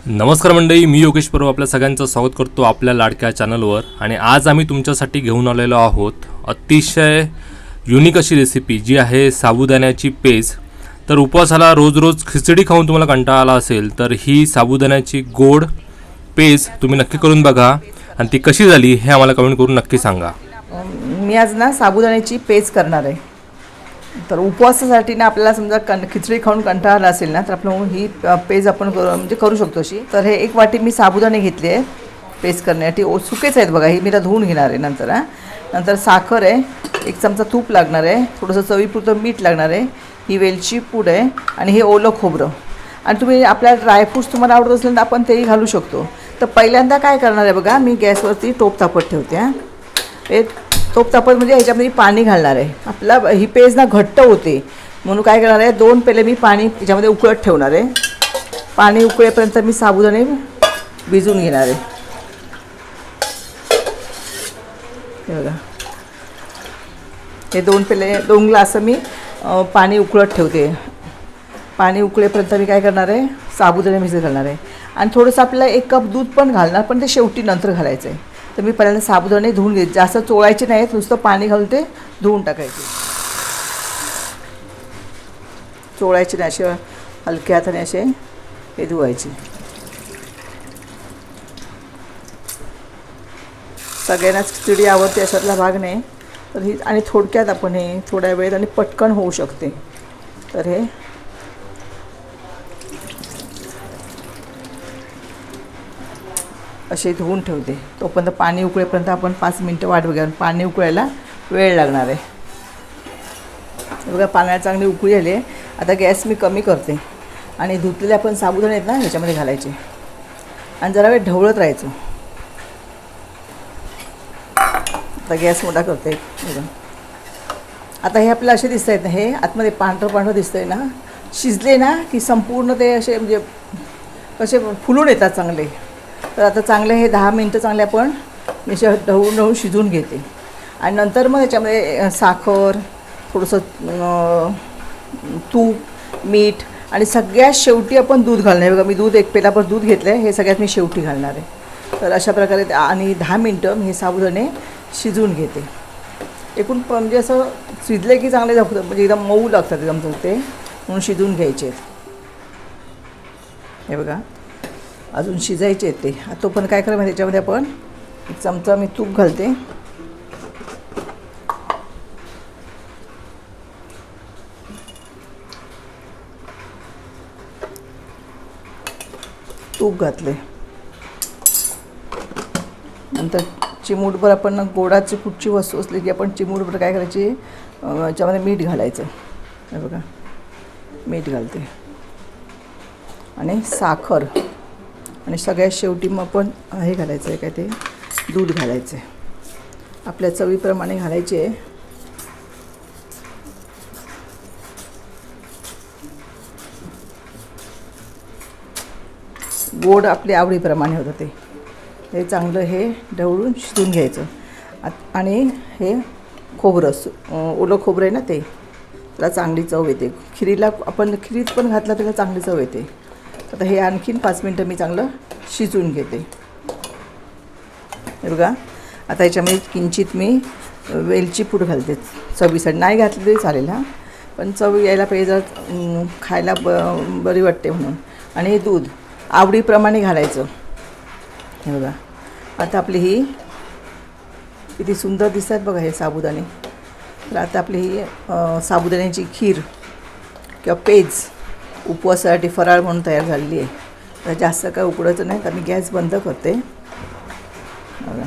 नमस्कार मंडळी, मी योगेश परब आपल्या सगळ्यांचं स्वागत करतो आपल्या लाडक्या चॅनलवर। आणि आज आम्ही तुमच्यासाठी घेऊन आलेलो आहोत अतिशय युनिक अशी रेसिपी जी आहे साबुदाण्याची पेज। तर उपवासाला रोज रोज खिचडी खाऊन तुम्हाला कंटाळा आला असेल तर ही साबुदाण्याची गोड पेज तुम्ही नक्की करून बघा आणि ती कशी झाली हे आम्हाला कमेंट करून नक्की सांगा। मी आज ना साबुदाण्याची पेज करणार आहे। तर उपवासासाठी ना आपल्याला समजा खिचडी खाऊन कंटाळा असेल ना तर आपण ही पेज आपण करू शकतो अशी। तर हे एक वाटी मी साबुदाणे घेतले आहे पेज करण्यासाठी। सुकेच आहेत बघा, ही मी धुवून घेणार आहे नंतर। नंतर साखर आहे, एक चमचा तूप लागणार आहे, थोडंसं चवीपुरतं मीठ लागणार आहे, ही वेलची पूड आहे आणि हे ओलं खोबरं। आणि तुम्ही आपल्या ड्रायफ्रूट्स तुम्हाला आवडत असेल तर आपण तेही घालू शकतो। तर पहिल्यांदा काय करणार आहे बघा, मी गॅसवरती टोप तापत ठेवते। हे टोप तापत म्हणजे ह्याच्यामध्ये पाणी घालणार आहे। आपला ही पेज ना घट्ट होते म्हणून काय करणार आहे, 2 पेले मी पाणी याच्यामध्ये उकळत ठेवणार आहे। पाणी उकळेपर्यंत मी साबुदाणे भिजवून घेणार आहे। हे बघा, हे 2 ग्लास मी पाणी उकळत ठेवते। पाणी उकळेपर्यंत मी काय करणार आहे, साबुदाणे भिजत घालणार आहे। आणि थोडंसं आपल्याला 1 कप दूध पण घालणार, पण ते शेवटी नंतर घालायचं आहे। तर मी पहिल्यांदा साबुदाणे धुवून घेते, जास्त चोळायचे नाहीत, नुसतं पाणी घालून ते धुवून टाकायचे। चोळायचे नाही, असे हलक्या हाताने असे हे धुवायचे। सगळ्यांनाच खिचडी आवडते अशातला भाग नाही। तर ही आणि थोडक्यात आपण हे थोड्या वेळेत आणि पटकन होऊ शकते। तर हे असे धुवून ठेवते। तोपर्यंत पाणी उकळेपर्यंत आपण 5 मिनटं वाट बघूया, पाणी उकळायला वेळ लागणार आहे। बघा, पाण्याला चांगली उकळी आली आहे। आता गॅस मी कमी करते आणि धुतलेले आपण साबुदाणे आहेत ना ह्याच्यामध्ये घालायचे आणि जरा वेळ ढवळत राहायचं। आता गॅस मोठा करते बघा। आता हे आपल्याला असे दिसत आहेत ना, हे आतमध्ये पांढरं दिसतंय ना, शिजले ना की संपूर्ण ते असे म्हणजे कसे फुलून येतात चांगले। तर आता चांगले हे 10 मिनटं चांगले आपण असे ढवळून शिजवून घेते। आणि नंतर मग याच्यामध्ये साखर, थोडंसं तूप, मीठ आणि सगळ्यात शेवटी आपण दूध घालणार आहे। बघा, मी दूध 1 पेलाभर दूध घेतलं आहे, हे सगळ्यात मी शेवटी घालणार आहे। तर अशा प्रकारे आणि 10 मिनटं मी हे साबुदाणे शिजवून घेते। एकूण म्हणजे असं शिजले की चांगले जातात, म्हणजे एकदम मऊ लागतात एकदम ते, म्हणून शिजवून घ्यायचे। हे बघा, अजून शिजायचे ते। तो पण काय करायचं, त्याच्यामध्ये आपण 1 चमचा मी तूप घालते। तूप घातले, नंतर चिमूटभर आपण गोडाची कुठची वस्तू असली की आपण चिमूटभर काय करायची, याच्यामध्ये मीठ घालायचं। हे बघा, मीठ घालते आणि साखर आणि सगळ्यात शेवटी मग आपण हे घालायचं आहे, काय ते दूध घालायचं आहे, आपल्या चवीप्रमाणे घालायचे। गोड आपल्या आवडीप्रमाणे होतं ते। हे चांगलं हे ढवळून शिजवून घ्यायचं। आणि हे खोबरं, ओलं खोबरं आहे ना, ते त्याला चांगली चव येते। खिरीला आपण खिरीत पण घातलं त्याला चांगली चव येते। आता हे आणखीन 5 मिनटं मी चांगलं शिजवून घेते। हे बघा, आता याच्यामध्ये किंचित मी वेलची पूड घालते चवीसाठी। नाही घातली तरी चालेल पण चव यायला पाहिजे, खायला बरी वाटते म्हणून। आणि हे दूध आवडीप्रमाणे घालायचं। हे बघा, आता आपली ही किती सुंदर दिसतात बघा हे साबुदाणे। तर आता आपली ही साबुदाण्याची खीर किंवा पेज उपवासासाठी फराळ म्हणून तयार झालेली आहे। तर जास्त काय उकडायचं नाही, तर मी गॅस बंद करते। बघा,